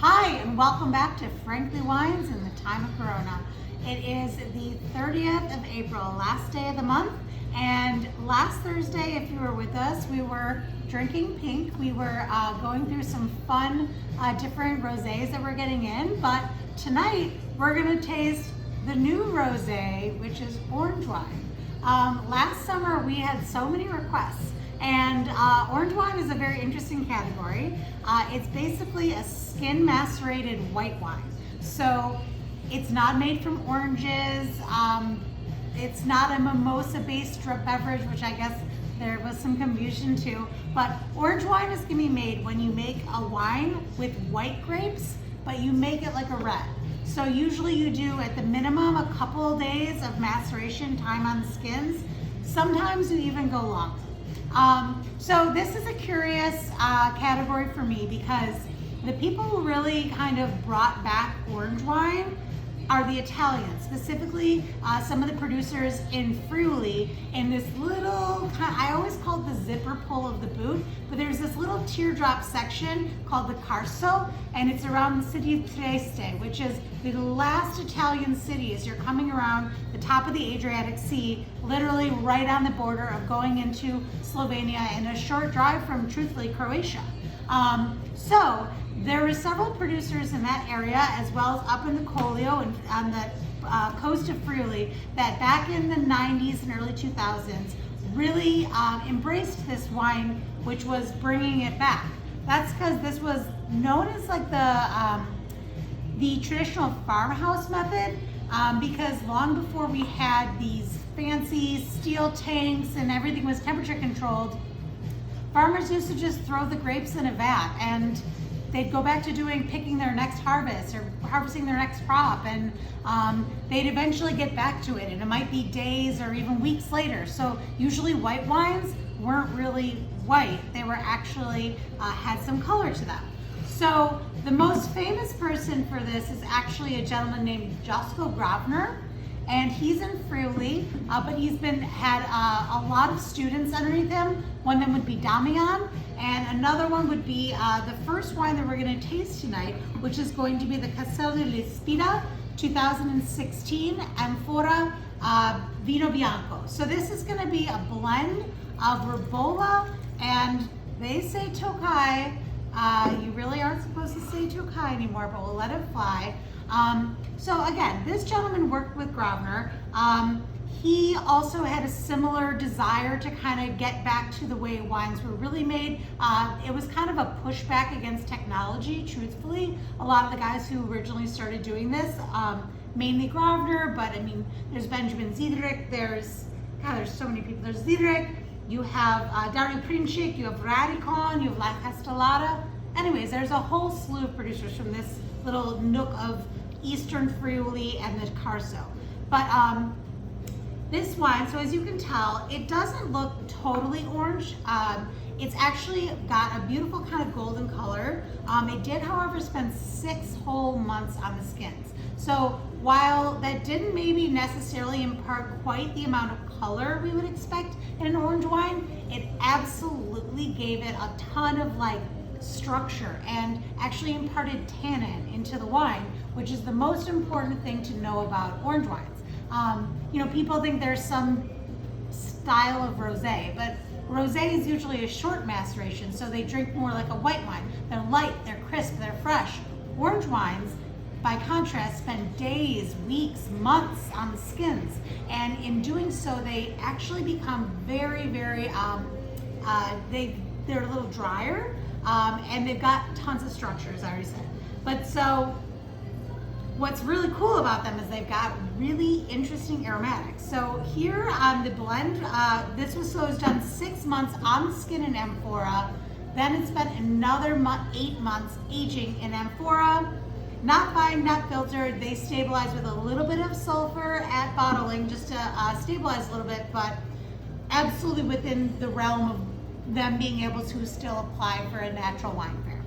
Hi, and welcome back to Frankly Wines in the time of Corona. It is the 30th of April, last day of the month, and last Thursday, if you were with us, we were drinking pink. We were going through some fun, different rosés that we're getting in, but tonight we're gonna taste the new rosé, which is orange wine. Last summer, we had so many requests. And orange wine is a very interesting category. It's basically a skin macerated white wine. So it's not made from oranges. It's not a mimosa based beverage, which I guess there was some confusion to. But orange wine is gonna be made when you make a wine with white grapes, but you make it like a red. So usually you do at the minimum a couple of days of maceration time on the skins. Sometimes you even go longer. So this is a curious category for me because the people who really kind of brought back orange wine are the Italians, specifically some of the producers in Friuli in this little, I always call it the zipper pull of the boot, but there's this little teardrop section called the Carso, and it's around the city of Trieste, which is the last Italian city as you're coming around the top of the Adriatic Sea, literally right on the border of going into Slovenia and a short drive from, truthfully, Croatia. So there were several producers in that area, as well as up in the Collio and on the coast of Friuli, that back in the 90s and early 2000s really embraced this wine, which was bringing it back. That's because this was known as like the traditional farmhouse method, because long before we had these fancy steel tanks and everything was temperature controlled, farmers used to just throw the grapes in a vat and they'd go back to picking their next harvest or harvesting their next crop, and they'd eventually get back to it, and it might be days or even weeks later. So usually white wines weren't really white, they were actually had some color to them. So the most famous person for this is actually a gentleman named Josko Gravner, and he's in Friuli, but he's had a lot of students underneath him. One of them would be Damian, and another one would be the first wine that we're gonna taste tonight, which is going to be the Castel dell'Ispida 2016 Amphora Vino Bianco. So this is gonna be a blend of Ribolla, and they say Tokai. You really aren't supposed to say Tokai anymore, but we'll let it fly. So again, this gentleman worked with Gravner. He also had a similar desire to kind of get back to the way wines were really made. It was kind of a pushback against technology, truthfully. A lot of the guys who originally started doing this, mainly Gravner, but I mean, there's Benjamin Ziedrich, there's so many people. There's Ziedrich, you have Dario Princic, you have Radicon, you have La Castellata. Anyways, there's a whole slew of producers from this little nook of Eastern Friuli and the Carso. But this wine, so as you can tell, it doesn't look totally orange. It's actually got a beautiful kind of golden color. It did, however, spend 6 whole months on the skins. So while that didn't maybe necessarily impart quite the amount of color we would expect in an orange wine, it absolutely gave it a ton of like structure and actually imparted tannin into the wine, which is the most important thing to know about orange wines. You know, people think there's some style of rosé, but rosé is usually a short maceration, so they drink more like a white wine. They're light, they're crisp, they're fresh. Orange wines, by contrast, spend days, weeks, months on the skins, and in doing so, they actually become very, very, they're a little drier, and they've got tons of structure, as I already said. But so, what's really cool about them is they've got really interesting aromatics. So here on the blend, this was done 6 months on the skin in amphora. Then it spent another 8 months aging in amphora. Not fined, not filtered. They stabilize with a little bit of sulfur at bottling just to stabilize a little bit, but absolutely within the realm of them being able to still apply for a natural wine fair.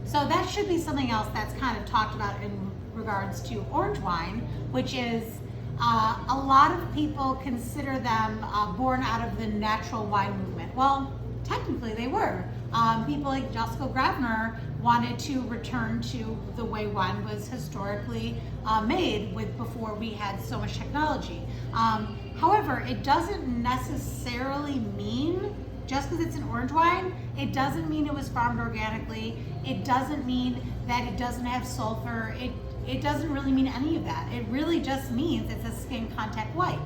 So that should be something else that's kind of talked about in regards to orange wine, which is a lot of people consider them born out of the natural wine movement. Well, technically they were. People like Josko Gravner wanted to return to the way wine was historically made with before we had so much technology. However, it doesn't necessarily mean, just because it's an orange wine, it doesn't mean it was farmed organically. It doesn't mean that it doesn't have sulfur. It doesn't really mean any of that. It really just means it's a skin contact white.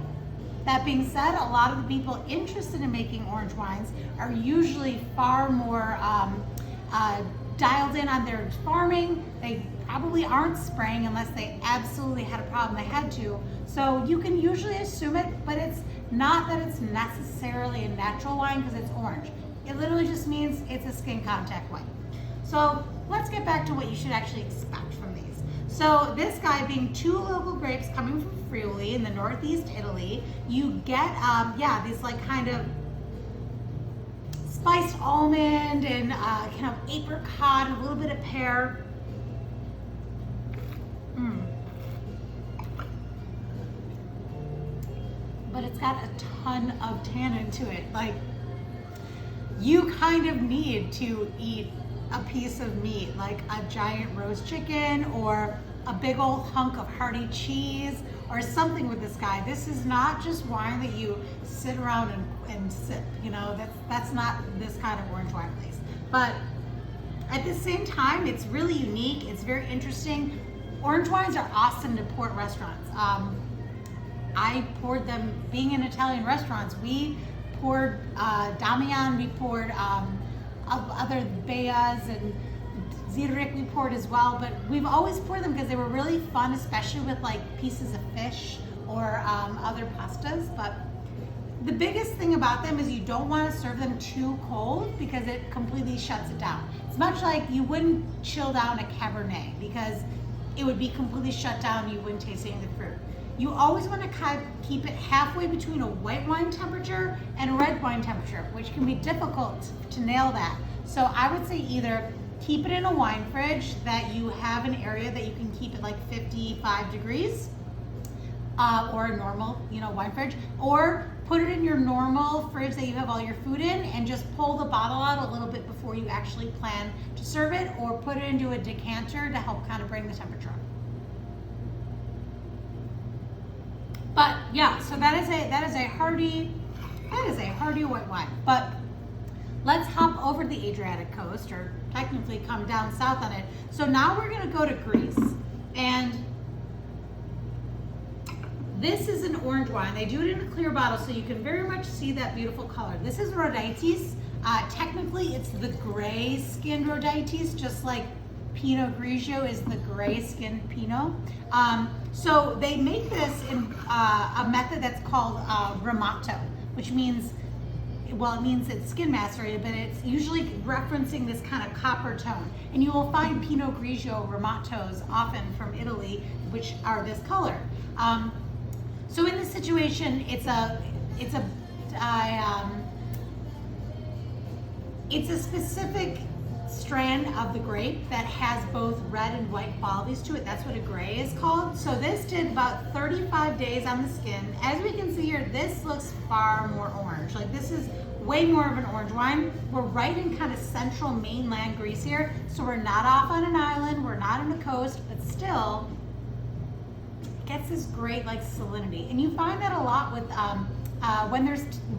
That being said, a lot of the people interested in making orange wines are usually far more dialed in on their farming. They probably aren't spraying unless they absolutely had a problem they had to. So you can usually assume it, but it's not that it's necessarily a natural wine because it's orange. It literally just means it's a skin contact white. So let's get back to what you should actually expect from these. So this guy being 2 local grapes coming from Friuli in the northeast Italy, you get these like kind of spiced almond and kind of apricot, a little bit of pear. But it's got a ton of tannin to it. Like, you kind of need to eat a piece of meat, like a giant roast chicken or a big old hunk of hearty cheese or something with this guy. This is not just wine that you sit around and sip, you know, that's not this kind of orange wine place. But at the same time, it's really unique, it's very interesting. Orange wines are awesome to pour at restaurants. I poured them, being in Italian restaurants, we poured Damian, we poured other Beas and Zierick we poured as well, but we've always poured them because they were really fun, especially with like pieces of fish or other pastas. But the biggest thing about them is you don't want to serve them too cold because it completely shuts it down. It's much like you wouldn't chill down a Cabernet because it would be completely shut down, you wouldn't taste any of the fruit. You always want to kind of keep it halfway between a white wine temperature and a red wine temperature, which can be difficult to nail that. So I would say either keep it in a wine fridge that you have an area that you can keep it like 55 degrees, or a normal, wine fridge, or put it in your normal fridge that you have all your food in and just pull the bottle out a little bit before you actually plan to serve it, or put it into a decanter to help kind of bring the temperature up. But yeah, so that is a hearty white wine. But let's hop over the Adriatic coast, or technically come down south on it. So now we're gonna go to Greece, and this is an orange wine. They do it in a clear bottle, so you can very much see that beautiful color. This is Rhodiotis. Technically, it's the gray skinned Rhodiotis, just like Pinot Grigio is the gray skinned Pinot. So they make this in a method that's called Ramato, which means, well, it means it's skin macerated, but it's usually referencing this kind of copper tone. And you will find Pinot Grigio Ramatos often from Italy, which are this color. So in this situation, it's a specific strand of the grape that has both red and white qualities to it. That's what a gray is called. So this did about 35 days on the skin. As we can see here, this looks far more orange. Like, this is way more of an orange wine. We're right in kind of central mainland Greece here. So we're not off on an island, we're not on the coast, but still it gets this great like salinity. And you find that a lot with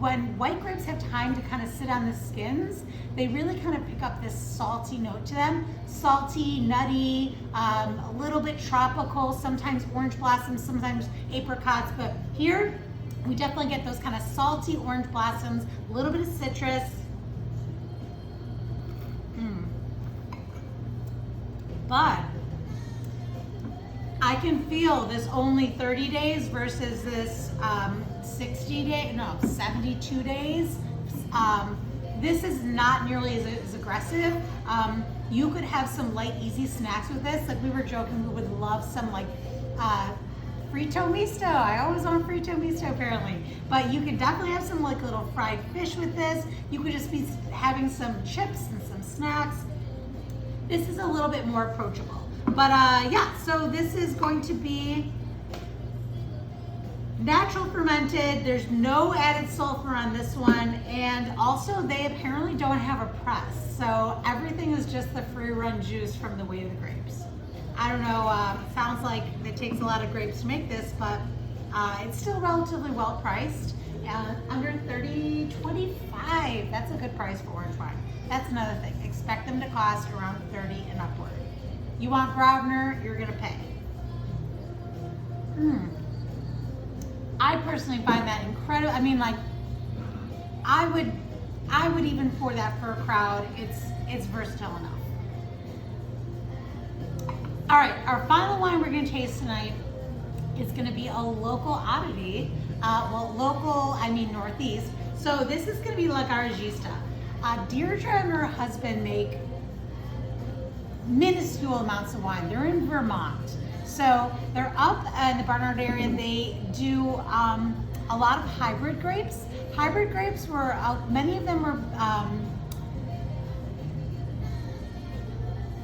when white grapes have time to kind of sit on the skins, they really kind of pick up this salty note to them. Salty, nutty, a little bit tropical, sometimes orange blossoms, sometimes apricots, but here we definitely get those kind of salty orange blossoms, a little bit of citrus. But I can feel this only 30 days versus this 72 days. This is not nearly as aggressive. You could have some light, easy snacks with this. Like, we were joking, we would love some like frito misto. I always want frito misto apparently. But you could definitely have some like little fried fish with this. You could just be having some chips and some snacks. This is a little bit more approachable. But yeah, so this is going to be natural fermented. There's no added sulfur on this one, and also they apparently don't have a press, so everything is just the free run juice from the weight of the grapes. I don't know, it sounds like it takes a lot of grapes to make this, but it's still relatively well priced. Under $30, $25, that's a good price for orange wine. That's another thing, expect them to cost around $30 and upward. You want Grosvenor, you're gonna pay. I personally find that incredible. I mean, like, I would even pour that for a crowd. It's versatile enough. All right, our final wine we're gonna taste tonight is gonna be a local oddity. Well, local, I mean Northeast. So this is gonna be La Garagista. Deirdre and her husband make minuscule amounts of wine. They're in Vermont. So they're up in the Barnard area, and they do a lot of hybrid grapes. Hybrid grapes were, many of them were,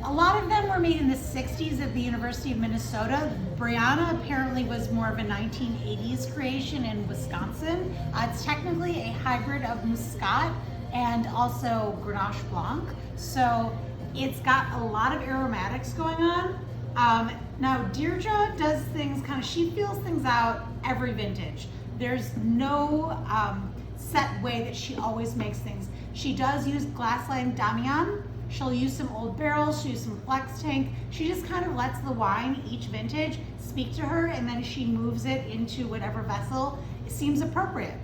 a lot of them were made in the 60s at the University of Minnesota. Brianna apparently was more of a 1980s creation in Wisconsin. It's technically a hybrid of Muscat and also Grenache Blanc. So it's got a lot of aromatics going on. Now Deirdre does things she feels things out every vintage. There's no set way that she always makes things. She does use glass-lined Damian. She'll use some old barrels, she'll use some flex tank. She just kind of lets the wine, each vintage, speak to her, and then she moves it into whatever vessel seems appropriate.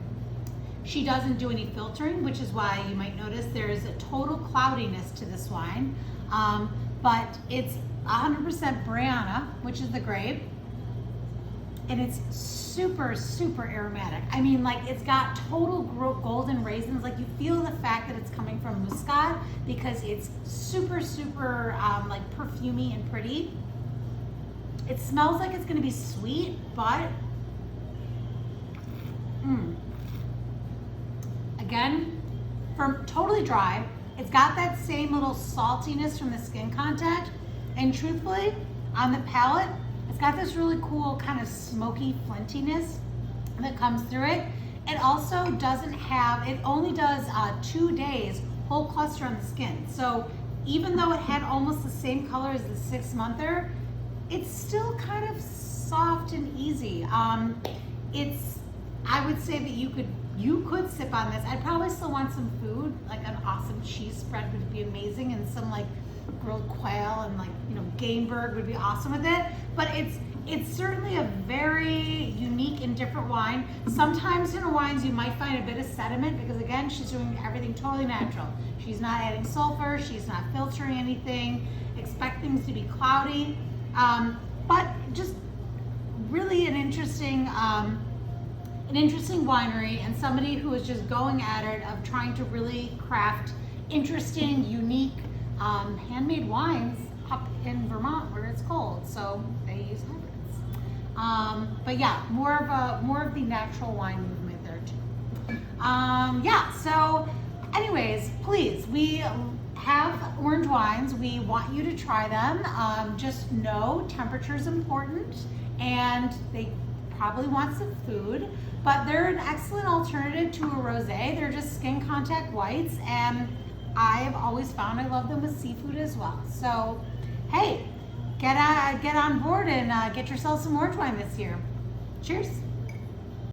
She doesn't do any filtering, which is why you might notice there is a total cloudiness to this wine. But it's 100% Brianna, which is the grape, and it's super, super aromatic. I mean, like, it's got total golden raisins. Like, you feel the fact that it's coming from Muscat because it's super, super like perfumey and pretty. It smells like it's gonna be sweet, but again, totally dry. It's got that same little saltiness from the skin contact, and truthfully, on the palate, it's got this really cool kind of smoky flintiness that comes through it. It also doesn't have, it only does 2 days whole cluster on the skin. So even though it had almost the same color as the 6-monther, it's still kind of soft and easy. I would say that you could sip on this. I'd probably still want some food, like an awesome cheese spread would be amazing, and some like grilled quail and Gameberg would be awesome with it. But it's certainly a very unique and different wine. Sometimes in her wines you might find a bit of sediment because, again, she's doing everything totally natural. She's not adding sulfur, she's not filtering anything. Expect things to be cloudy, but just really an interesting winery, and somebody who is just going at it of trying to really craft interesting, unique, handmade wines up in Vermont where it's cold, so they use hybrids. But yeah, more of the natural wine movement there too. Yeah. So, anyways, please, we have orange wines. We want you to try them. Just know temperature is important, and they probably want some food. But they're an excellent alternative to a rosé. They're just skin contact whites, and I have always found I love them with seafood as well. So, hey, get on board and get yourself some orange wine this year. Cheers.